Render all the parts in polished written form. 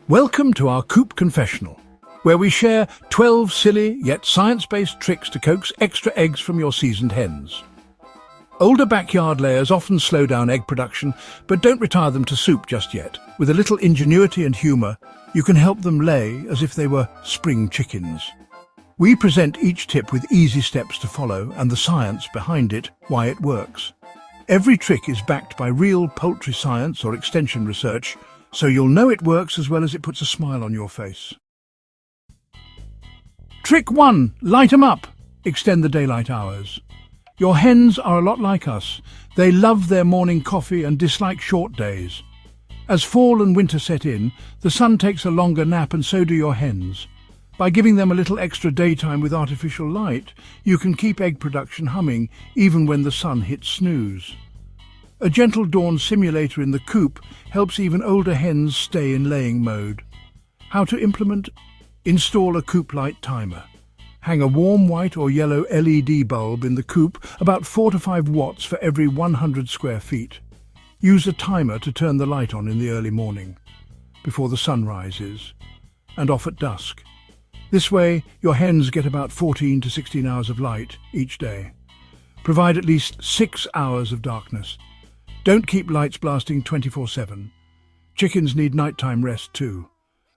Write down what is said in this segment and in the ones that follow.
Welcome to our Coop Confessional, where we share 12 silly yet science-based tricks to coax extra eggs from your seasoned hens. Older backyard layers often slow down egg production, but don't retire them to soup just yet. With a little ingenuity and humour, you can help them lay as if they were spring chickens. We present each tip with easy steps to follow and the science behind it, why it works. Every trick is backed by real poultry science or extension research, so you'll know it works as well as it puts a smile on your face. Trick 1. Light 'em up. Extend the daylight hours. Your hens are a lot like us. They love their morning coffee and dislike short days. As fall and winter set in, the sun takes a longer nap and so do your hens. By giving them a little extra daytime with artificial light, you can keep egg production humming even when the sun hits snooze. A gentle dawn simulator in the coop helps even older hens stay in laying mode. How to implement? Install a coop light timer. Hang a warm white or yellow LED bulb in the coop, about 4 to 5 watts for every 100 square feet. Use a timer to turn the light on in the early morning, before the sun rises, and off at dusk. This way, your hens get about 14 to 16 hours of light each day. Provide at least 6 hours of darkness. Don't keep lights blasting 24/7. Chickens need nighttime rest too.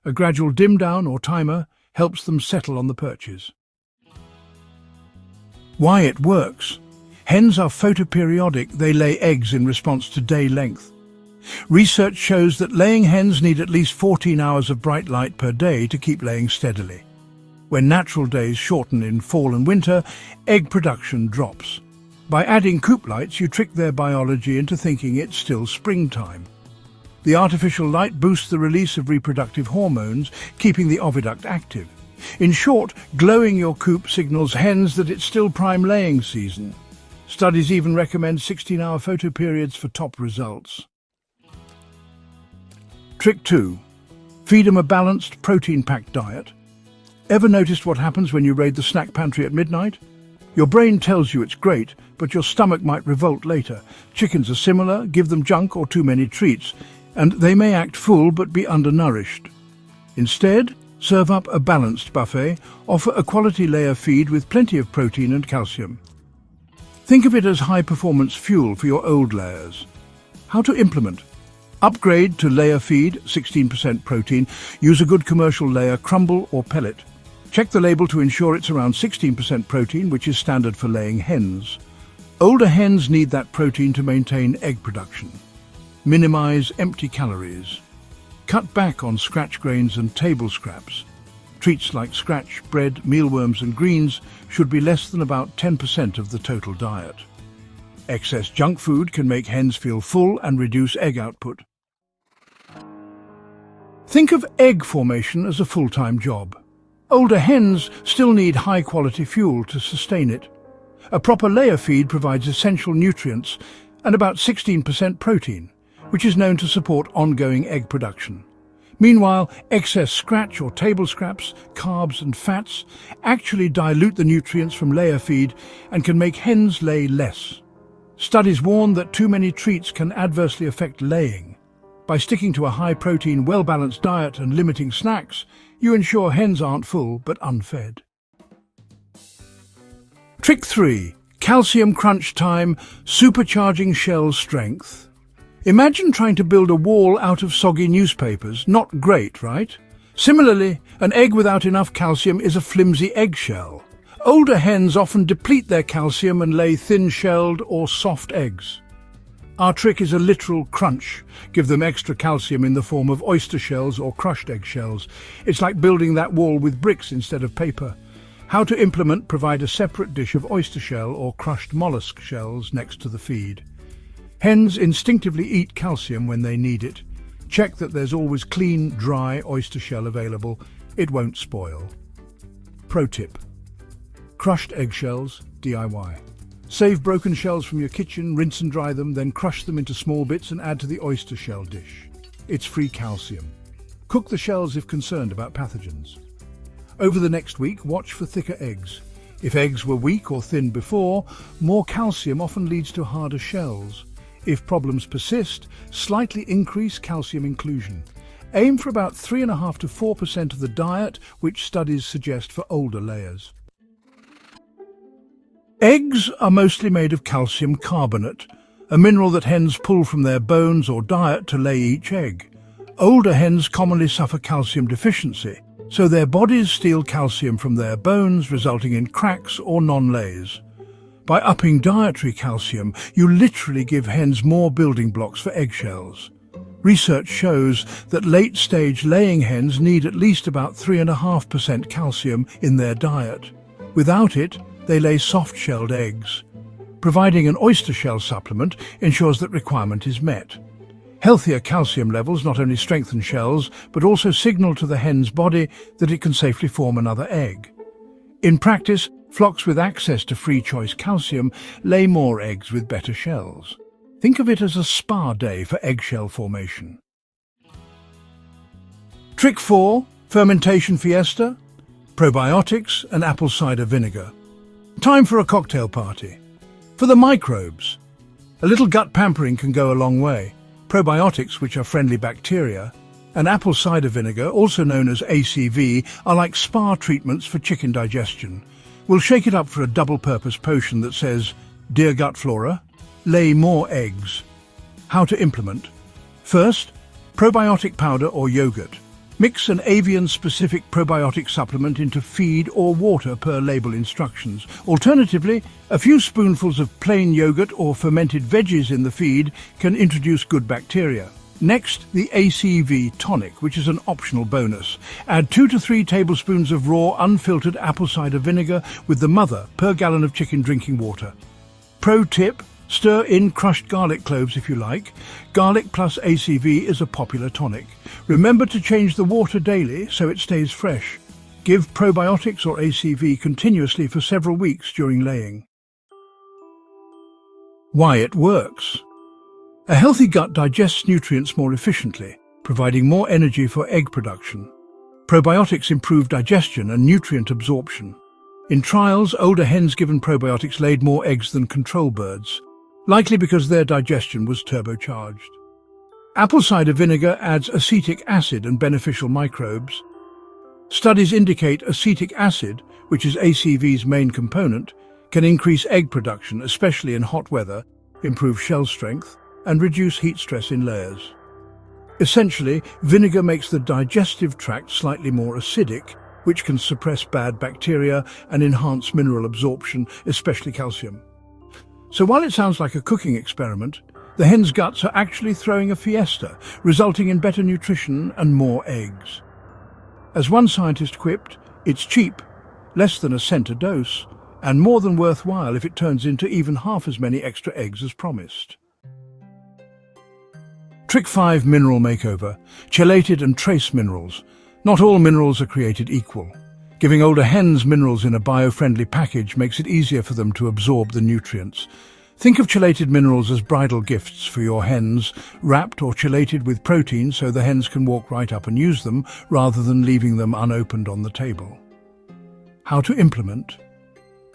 A gradual dim down or timer helps them settle on the perches. Why it works. Hens are photoperiodic. They lay eggs in response to day length. Research shows that laying hens need at least 14 hours of bright light per day to keep laying steadily. When natural days shorten in fall and winter, egg production drops. By adding coop lights, you trick their biology into thinking it's still springtime. The artificial light boosts the release of reproductive hormones, keeping the oviduct active. In short, glowing your coop signals hens that it's still prime laying season. Studies even recommend 16-hour photo periods for top results. Trick 2. Feed them a balanced, protein-packed diet. Ever noticed what happens when you raid the snack pantry at midnight? Your brain tells you it's great, but your stomach might revolt later. Chickens are similar. Give them junk or too many treats, and they may act full but be undernourished. Instead, serve up a balanced buffet. Offer a quality layer feed with plenty of protein and calcium. Think of it as high-performance fuel for your old layers. How to implement? Upgrade to layer feed, 16% protein. Use a good commercial layer, crumble or pellet. Check the label to ensure it's around 16% protein, which is standard for laying hens. Older hens need that protein to maintain egg production. Minimize empty calories. Cut back on scratch grains and table scraps. Treats like scratch, bread, mealworms and greens should be less than about 10% of the total diet. Excess junk food can make hens feel full and reduce egg output. Think of egg formation as a full-time job. Older hens still need high-quality fuel to sustain it. A proper layer feed provides essential nutrients and about 16% protein, which is known to support ongoing egg production. Meanwhile, excess scratch or table scraps, carbs and fats actually dilute the nutrients from layer feed and can make hens lay less. Studies warn that too many treats can adversely affect laying. By sticking to a high-protein, well-balanced diet and limiting snacks, you ensure hens aren't full but unfed. Trick 3. Calcium crunch time, supercharging shell strength. Imagine trying to build a wall out of soggy newspapers. Not great, right? Similarly, an egg without enough calcium is a flimsy eggshell. Older hens often deplete their calcium and lay thin-shelled or soft eggs. Our trick is a literal crunch. Give them extra calcium in the form of oyster shells or crushed eggshells. It's like building that wall with bricks instead of paper. How to implement? Provide a separate dish of oyster shell or crushed mollusk shells next to the feed. Hens instinctively eat calcium when they need it. Check that there's always clean, dry oyster shell available. It won't spoil. Pro tip. Crushed eggshells, DIY. Save broken shells from your kitchen, rinse and dry them, then crush them into small bits and add to the oyster shell dish. It's free calcium. Cook the shells if concerned about pathogens. Over the next week, watch for thicker eggs. If eggs were weak or thin before, more calcium often leads to harder shells. If problems persist, slightly increase calcium inclusion. Aim for about 3.5 to 4% of the diet, which studies suggest for older layers. Eggs are mostly made of calcium carbonate, a mineral that hens pull from their bones or diet to lay each egg. Older hens commonly suffer calcium deficiency, so their bodies steal calcium from their bones, resulting in cracks or non-lays. By upping dietary calcium, you literally give hens more building blocks for eggshells. Research shows that late-stage laying hens need at least about 3.5% calcium in their diet. Without it, they lay soft-shelled eggs. Providing an oyster shell supplement ensures that requirement is met. Healthier calcium levels not only strengthen shells, but also signal to the hen's body that it can safely form another egg. In practice, flocks with access to free-choice calcium lay more eggs with better shells. Think of it as a spa day for eggshell formation. Trick 4. Fermentation fiesta, probiotics and apple cider vinegar. Time for a cocktail party. For the microbes. A little gut pampering can go a long way. Probiotics, which are friendly bacteria, and apple cider vinegar, also known as ACV, are like spa treatments for chicken digestion. We'll shake it up for a double-purpose potion that says, "Dear gut flora, lay more eggs." How to implement. First, probiotic powder or yogurt. Mix an avian-specific probiotic supplement into feed or water per label instructions. Alternatively, a few spoonfuls of plain yogurt or fermented veggies in the feed can introduce good bacteria. Next, the ACV tonic, which is an optional bonus. Add 2 to 3 tablespoons of raw, unfiltered apple cider vinegar with the mother per gallon of chicken drinking water. Pro tip: stir in crushed garlic cloves if you like. Garlic plus ACV is a popular tonic. Remember to change the water daily so it stays fresh. Give probiotics or ACV continuously for several weeks during laying. Why it works. A healthy gut digests nutrients more efficiently, providing more energy for egg production. Probiotics improve digestion and nutrient absorption. In trials, older hens given probiotics laid more eggs than control birds, likely because their digestion was turbocharged. Apple cider vinegar adds acetic acid and beneficial microbes. Studies indicate acetic acid, which is ACV's main component, can increase egg production, especially in hot weather, improve shell strength, and reduce heat stress in layers. Essentially, vinegar makes the digestive tract slightly more acidic, which can suppress bad bacteria and enhance mineral absorption, especially calcium. So while it sounds like a cooking experiment, the hen's guts are actually throwing a fiesta, resulting in better nutrition and more eggs. As one scientist quipped, it's cheap, less than a cent a dose, and more than worthwhile if it turns into even half as many extra eggs as promised. Trick 5. Mineral makeover. Chelated and trace minerals. Not all minerals are created equal. Giving older hens minerals in a bio-friendly package makes it easier for them to absorb the nutrients. Think of chelated minerals as bridal gifts for your hens, wrapped or chelated with protein so the hens can walk right up and use them rather than leaving them unopened on the table. How to implement.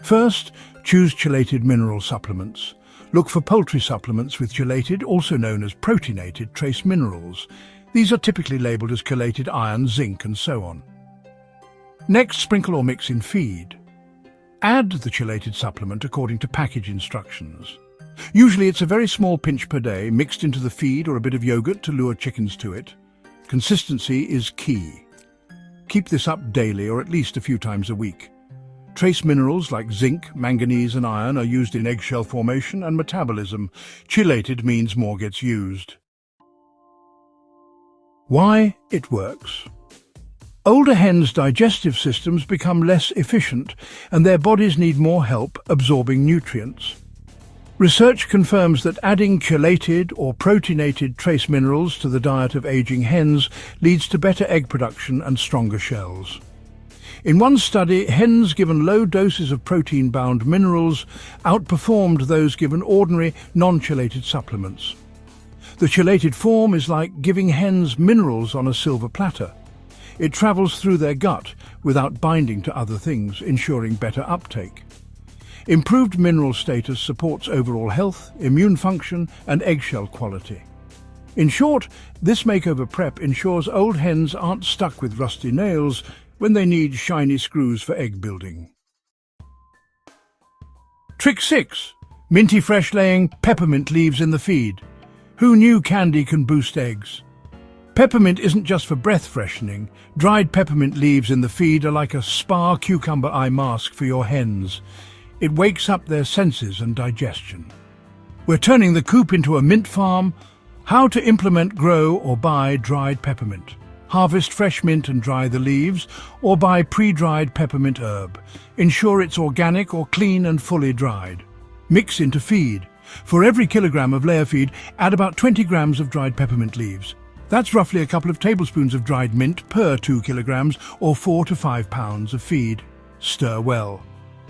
First, choose chelated mineral supplements. Look for poultry supplements with chelated, also known as proteinated, trace minerals. These are typically labelled as chelated iron, zinc, and so on. Next, sprinkle or mix in feed. Add the chelated supplement according to package instructions. Usually it's a very small pinch per day, mixed into the feed or a bit of yogurt to lure chickens to it. Consistency is key. Keep this up daily or at least a few times a week. Trace minerals like zinc, manganese and iron are used in eggshell formation and metabolism. Chelated means more gets used. Why it works. Older hens' digestive systems become less efficient and their bodies need more help absorbing nutrients. Research confirms that adding chelated or proteinated trace minerals to the diet of aging hens leads to better egg production and stronger shells. In one study, hens given low doses of protein-bound minerals outperformed those given ordinary, non-chelated supplements. The chelated form is like giving hens minerals on a silver platter. It travels through their gut without binding to other things, ensuring better uptake. Improved mineral status supports overall health, immune function, and eggshell quality. In short, this makeover prep ensures old hens aren't stuck with rusty nails when they need shiny screws for egg building. Trick 6. Minty fresh laying peppermint leaves in the feed. Who knew candy can boost eggs? Peppermint isn't just for breath freshening. Dried peppermint leaves in the feed are like a spa cucumber eye mask for your hens. It wakes up their senses and digestion. We're turning the coop into a mint farm. How to implement, grow or buy dried peppermint. Harvest fresh mint and dry the leaves, or buy pre-dried peppermint herb. Ensure it's organic or clean and fully dried. Mix into feed. For every kilogram of layer feed, add about 20 grams of dried peppermint leaves. That's roughly a couple of tablespoons of dried mint per 2 kilograms, or 4 to 5 pounds of feed. Stir well.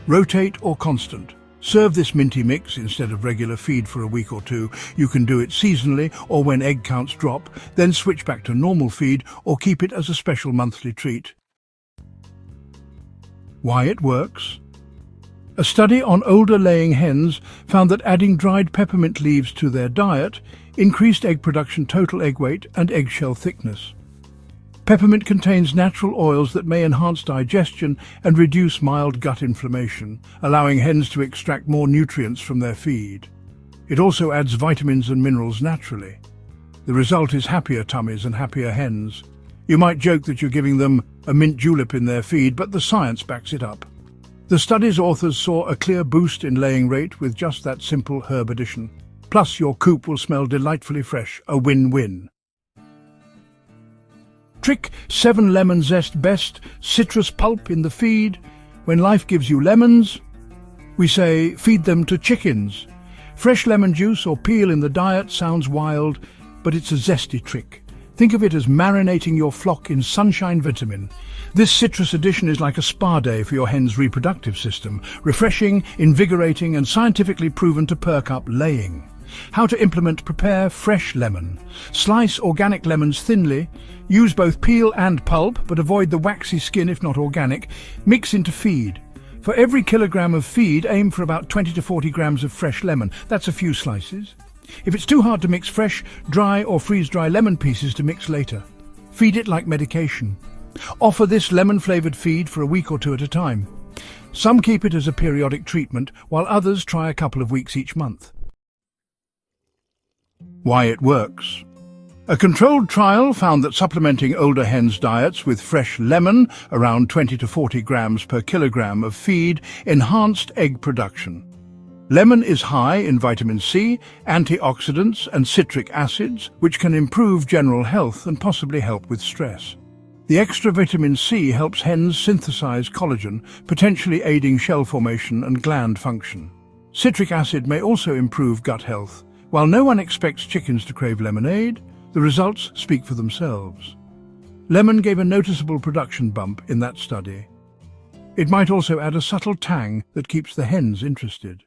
Rotate or constant. Serve this minty mix instead of regular feed for a week or two. You can do it seasonally or when egg counts drop, then switch back to normal feed or keep it as a special monthly treat. Why it works? A study on older laying hens found that adding dried peppermint leaves to their diet increased egg production, total egg weight and eggshell thickness. Peppermint contains natural oils that may enhance digestion and reduce mild gut inflammation, allowing hens to extract more nutrients from their feed. It also adds vitamins and minerals naturally. The result is happier tummies and happier hens. You might joke that you're giving them a mint julep in their feed, but the science backs it up. The study's authors saw a clear boost in laying rate with just that simple herb addition. Plus, your coop will smell delightfully fresh, a win-win. Trick 7. Lemon zest best. Citrus pulp in the feed. When life gives you lemons, we say feed them to chickens. Fresh lemon juice or peel in the diet sounds wild, but it's a zesty trick. Think of it as marinating your flock in sunshine vitamin. This citrus addition is like a spa day for your hen's reproductive system, refreshing, invigorating and scientifically proven to perk up laying. How to implement: prepare fresh lemon. Slice organic lemons thinly. Use both peel and pulp, but avoid the waxy skin if not organic. Mix into feed. For every kilogram of feed, aim for about 20 to 40 grams of fresh lemon. That's a few slices. If it's too hard to mix, fresh, dry or freeze-dry lemon pieces to mix later. Feed it like medication. Offer this lemon-flavoured feed for a week or two at a time. Some keep it as a periodic treatment, while others try a couple of weeks each month. Why it works. A controlled trial found that supplementing older hens' diets with fresh lemon, around 20 to 40 grams per kilogram of feed, enhanced egg production. Lemon is high in vitamin C, antioxidants and citric acids, which can improve general health and possibly help with stress. The extra vitamin C helps hens synthesize collagen, potentially aiding shell formation and gland function. Citric acid may also improve gut health. While no one expects chickens to crave lemonade, the results speak for themselves. Lemon gave a noticeable production bump in that study. It might also add a subtle tang that keeps the hens interested.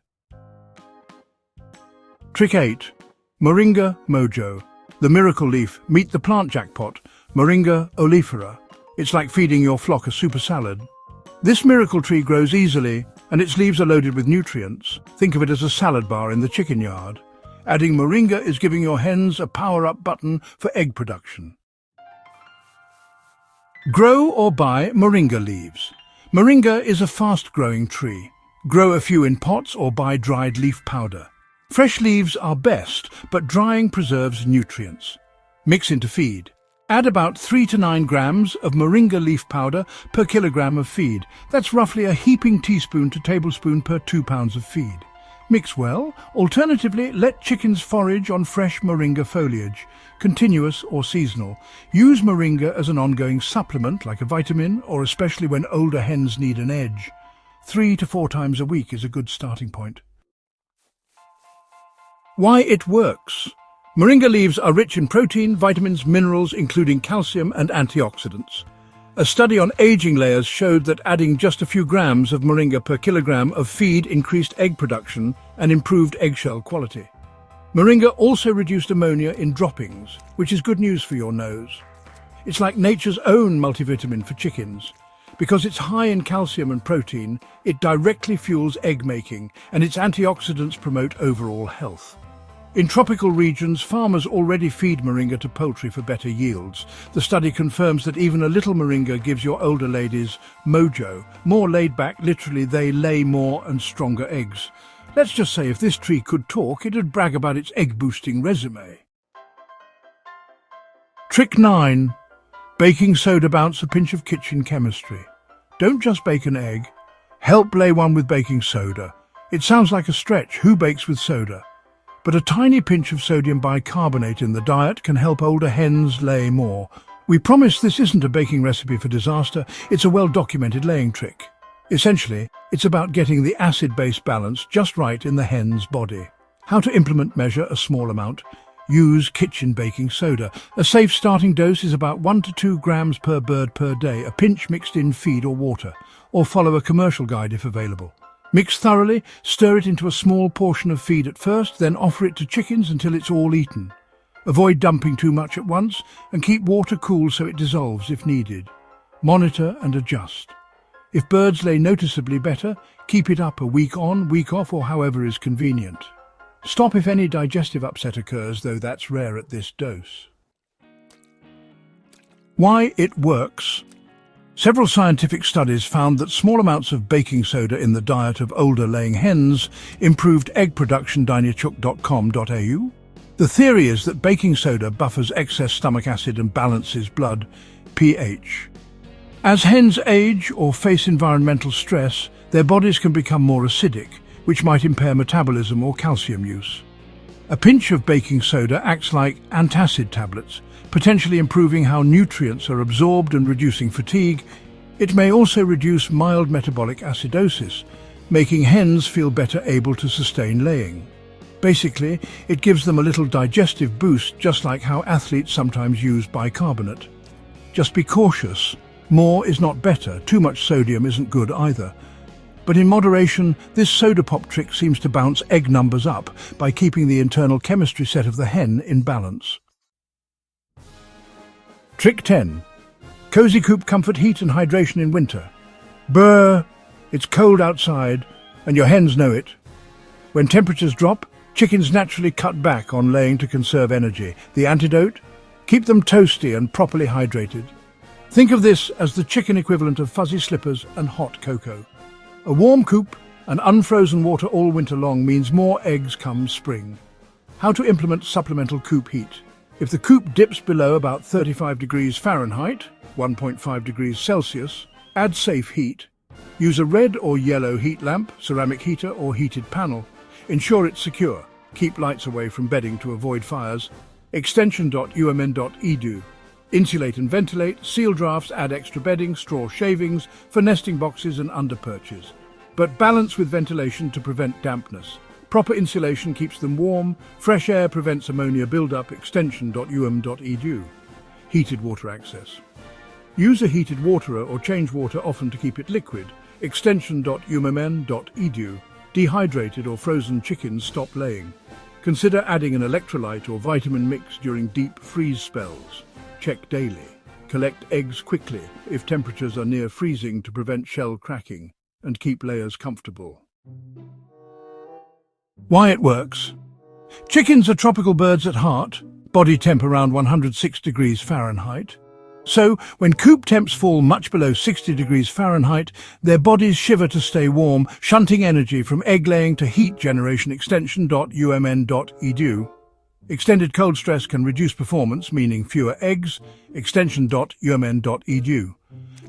Trick 8. Moringa Mojo. The miracle leaf. Meet the plant jackpot, Moringa oleifera. It's like feeding your flock a super salad. This miracle tree grows easily, and its leaves are loaded with nutrients. Think of it as a salad bar in the chicken yard. Adding moringa is giving your hens a power-up button for egg production. Grow or buy moringa leaves. Moringa is a fast-growing tree. Grow a few in pots or buy dried leaf powder. Fresh leaves are best, but drying preserves nutrients. Mix into feed. Add about 3 to 9 grams of moringa leaf powder per kilogram of feed. That's roughly a heaping teaspoon to tablespoon per 2 pounds of feed. Mix well. Alternatively, let chickens forage on fresh moringa foliage, continuous or seasonal. Use moringa as an ongoing supplement, like a vitamin, or especially when older hens need an edge. 3 to 4 times a week is a good starting point. Why it works. Moringa leaves are rich in protein, vitamins, minerals, including calcium and antioxidants. A study on aging layers showed that adding just a few grams of moringa per kilogram of feed increased egg production and improved eggshell quality. Moringa also reduced ammonia in droppings, which is good news for your nose. It's like nature's own multivitamin for chickens. Because it's high in calcium and protein, it directly fuels egg making, and its antioxidants promote overall health. In tropical regions, farmers already feed moringa to poultry for better yields. The study confirms that even a little moringa gives your older ladies mojo, more laid back, literally they lay more and stronger eggs. Let's just say if this tree could talk, it'd brag about its egg-boosting resume. Trick 9. Baking soda bounce a pinch of kitchen chemistry. Don't just bake an egg. Help lay one with baking soda. It sounds like a stretch. Who bakes with soda? But a tiny pinch of sodium bicarbonate in the diet can help older hens lay more. We promise this isn't a baking recipe for disaster, it's a well-documented laying trick. Essentially, it's about getting the acid-base balance just right in the hen's body. How to implement: measure a small amount. Use kitchen baking soda. A safe starting dose is about 1 to 2 grams per bird per day, a pinch mixed in feed or water, or follow a commercial guide if available. Mix thoroughly, stir it into a small portion of feed at first, then offer it to chickens until it's all eaten. Avoid dumping too much at once and keep water cool so it dissolves if needed. Monitor and adjust. If birds lay noticeably better, keep it up a week on, week off, or however is convenient. Stop if any digestive upset occurs, though that's rare at this dose. Why it works. Several scientific studies found that small amounts of baking soda in the diet of older laying hens improved egg production. Dinichuk.com.au. The theory is that baking soda buffers excess stomach acid and balances blood pH. As hens age or face environmental stress, their bodies can become more acidic, which might impair metabolism or calcium use. A pinch of baking soda acts like antacid tablets, potentially improving how nutrients are absorbed and reducing fatigue. It may also reduce mild metabolic acidosis, making hens feel better able to sustain laying. Basically, it gives them a little digestive boost, just like how athletes sometimes use bicarbonate. Just be cautious. More is not better. Too much sodium isn't good either. But in moderation, this soda pop trick seems to bounce egg numbers up by keeping the internal chemistry set of the hen in balance. Trick 10. Cozy coop comfort, heat and hydration in winter. Brr! It's cold outside, and your hens know it. When temperatures drop, chickens naturally cut back on laying to conserve energy. The antidote? Keep them toasty and properly hydrated. Think of this as the chicken equivalent of fuzzy slippers and hot cocoa. A warm coop and unfrozen water all winter long means more eggs come spring. How to implement supplemental coop heat. If the coop dips below about 35 degrees Fahrenheit, 1.5 degrees Celsius, add safe heat. Use a red or yellow heat lamp, ceramic heater or heated panel. Ensure it's secure. Keep lights away from bedding to avoid fires. Extension.umn.edu. Insulate and ventilate, seal drafts, add extra bedding, straw shavings for nesting boxes and under perches. But balance with ventilation to prevent dampness. Proper insulation keeps them warm, fresh air prevents ammonia buildup. Extension.um.edu. Heated water access. Use a heated waterer or change water often to keep it liquid. Extension.ummn.edu. Dehydrated or frozen chickens stop laying. Consider adding an electrolyte or vitamin mix during deep freeze spells. Check daily. Collect eggs quickly if temperatures are near freezing to prevent shell cracking and keep layers comfortable. Why it works. Chickens are tropical birds at heart, body temp around 106 degrees Fahrenheit. So, when coop temps fall much below 60 degrees Fahrenheit, their bodies shiver to stay warm, shunting energy from egg laying to heat generation. Extension.umn.edu. Extended cold stress can reduce performance, meaning fewer eggs. Extension.umn.edu.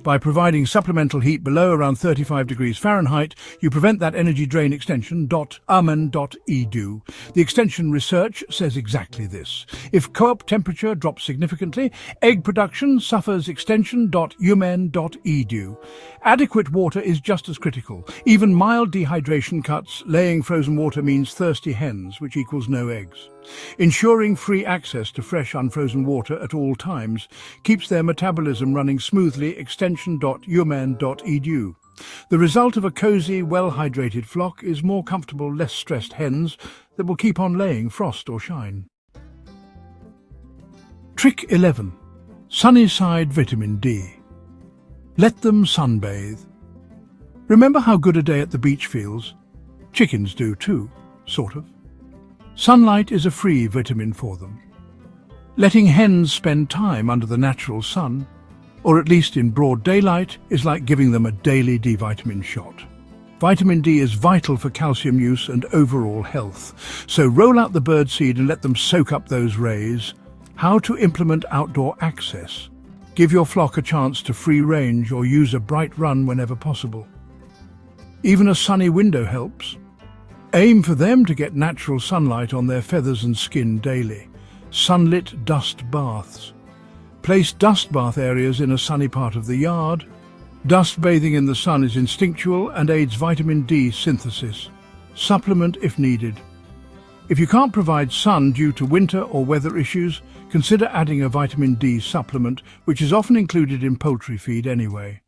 By providing supplemental heat below around 35 degrees Fahrenheit, you prevent that energy drain. Extension.umn.edu. The extension research says exactly this. If co-op temperature drops significantly, egg production suffers. Extension.umn.edu. Adequate water is just as critical. Even mild dehydration cuts. Laying frozen water means thirsty hens, which equals no eggs. Ensuring free access to fresh unfrozen water at all times keeps their metabolism running smoothly. Extension.umn.edu. The result of a cozy, well-hydrated flock is more comfortable, less stressed hens that will keep on laying, frost or shine. Trick 11. Sunny side vitamin D. Let them sunbathe. Remember how good a day at the beach feels? Chickens do too, sort of. Sunlight is a free vitamin for them. Letting hens spend time under the natural sun, or at least in broad daylight, is like giving them a daily D-vitamin shot. Vitamin D is vital for calcium use and overall health. So roll out the birdseed and let them soak up those rays. How to implement outdoor access. Give your flock a chance to free range or use a bright run whenever possible. Even a sunny window helps. Aim for them to get natural sunlight on their feathers and skin daily. Sunlit dust baths. Place dust bath areas in a sunny part of the yard. Dust bathing in the sun is instinctual and aids vitamin D synthesis. Supplement if needed. If you can't provide sun due to winter or weather issues, consider adding a vitamin D supplement, which is often included in poultry feed anyway.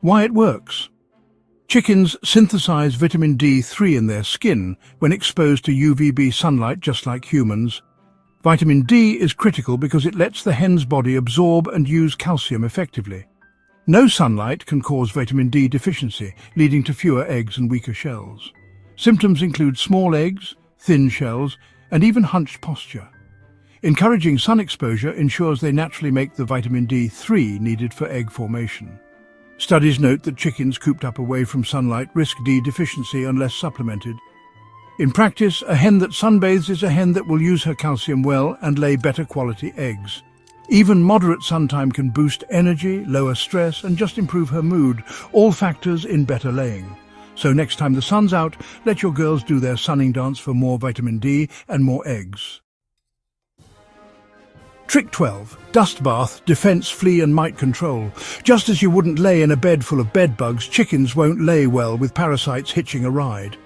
Why it works. Chickens synthesize vitamin D3 in their skin when exposed to UVB sunlight just like humans. Vitamin D is critical because it lets the hen's body absorb and use calcium effectively. No sunlight can cause vitamin D deficiency, leading to fewer eggs and weaker shells. Symptoms include small eggs, thin shells, and even hunched posture. Encouraging sun exposure ensures they naturally make the vitamin D3 needed for egg formation. Studies note that chickens cooped up away from sunlight risk D deficiency unless supplemented. In practice, a hen that sunbathes is a hen that will use her calcium well and lay better quality eggs. Even moderate suntime can boost energy, lower stress, and just improve her mood, all factors in better laying. So next time the sun's out, let your girls do their sunning dance for more vitamin D and more eggs. Trick 12. Dust bath, defense, flea and mite control. Just as you wouldn't lay in a bed full of bed bugs, chickens won't lay well with parasites hitching a ride.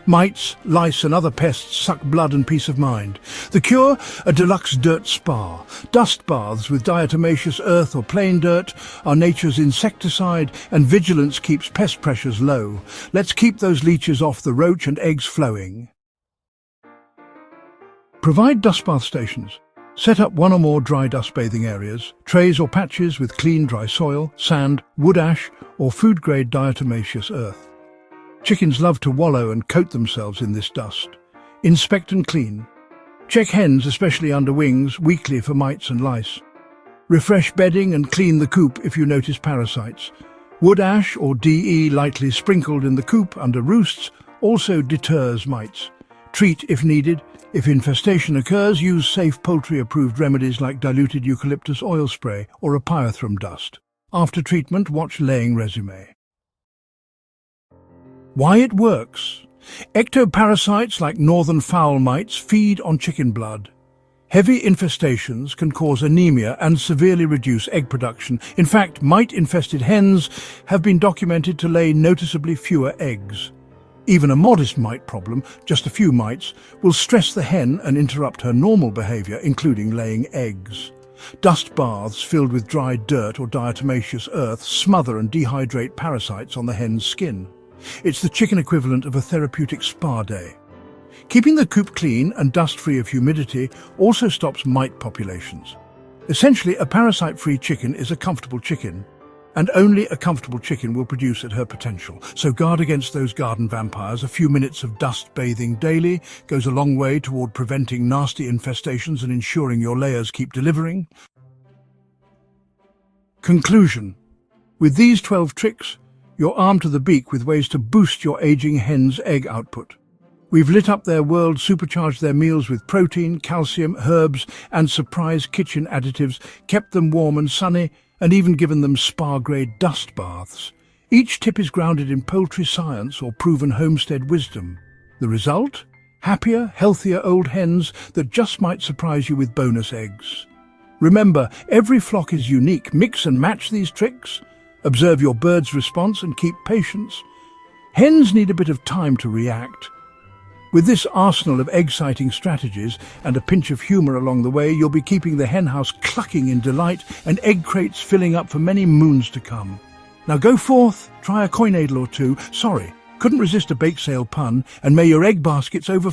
Mites, lice and other pests suck blood and peace of mind. The cure? A deluxe dirt spa. Dust baths with diatomaceous earth or plain dirt are nature's insecticide, and vigilance keeps pest pressures low. Let's keep those leeches off the roach and eggs flowing. Provide dust bath stations. Set up one or more dry dust bathing areas, trays or patches with clean dry soil, sand, wood ash or food-grade diatomaceous earth. Chickens love to wallow and coat themselves in this dust. Inspect and clean. Check hens, especially under wings, weekly for mites and lice. Refresh bedding and clean the coop if you notice parasites. Wood ash or DE lightly sprinkled in the coop under roosts also deters mites. Treat if needed. If infestation occurs, use safe poultry-approved remedies like diluted eucalyptus oil spray or a pyrethrum dust. After treatment, watch laying resume. Why it works. Ectoparasites like northern fowl mites feed on chicken blood. Heavy infestations can cause anemia and severely reduce egg production. In fact, mite-infested hens have been documented to lay noticeably fewer eggs. Even a modest mite problem, just a few mites, will stress the hen and interrupt her normal behavior, including laying eggs. Dust baths filled with dry dirt or diatomaceous earth smother and dehydrate parasites on the hen's skin. It's the chicken equivalent of a therapeutic spa day. Keeping the coop clean and dust-free of humidity also stops mite populations. Essentially, a parasite-free chicken is a comfortable chicken, and only a comfortable chicken will produce at her potential. So guard against those garden vampires. A few minutes of dust bathing daily goes a long way toward preventing nasty infestations and ensuring your layers keep delivering. Conclusion. With these 12 tricks, you're armed to the beak with ways to boost your aging hen's egg output. We've lit up their world, supercharged their meals with protein, calcium, herbs, and surprise kitchen additives, kept them warm and sunny, and even given them spa-grade dust baths. Each tip is grounded in poultry science or proven homestead wisdom. The result? Happier, healthier old hens that just might surprise you with bonus eggs. Remember, every flock is unique. Mix and match these tricks. Observe your bird's response and keep patience. Hens need a bit of time to react. With this arsenal of egg-sighting strategies and a pinch of humor along the way, you'll be keeping the henhouse clucking in delight and egg crates filling up for many moons to come. Now go forth, try a coinadle or two. Sorry, couldn't resist a bake sale pun, and may your egg baskets overflow.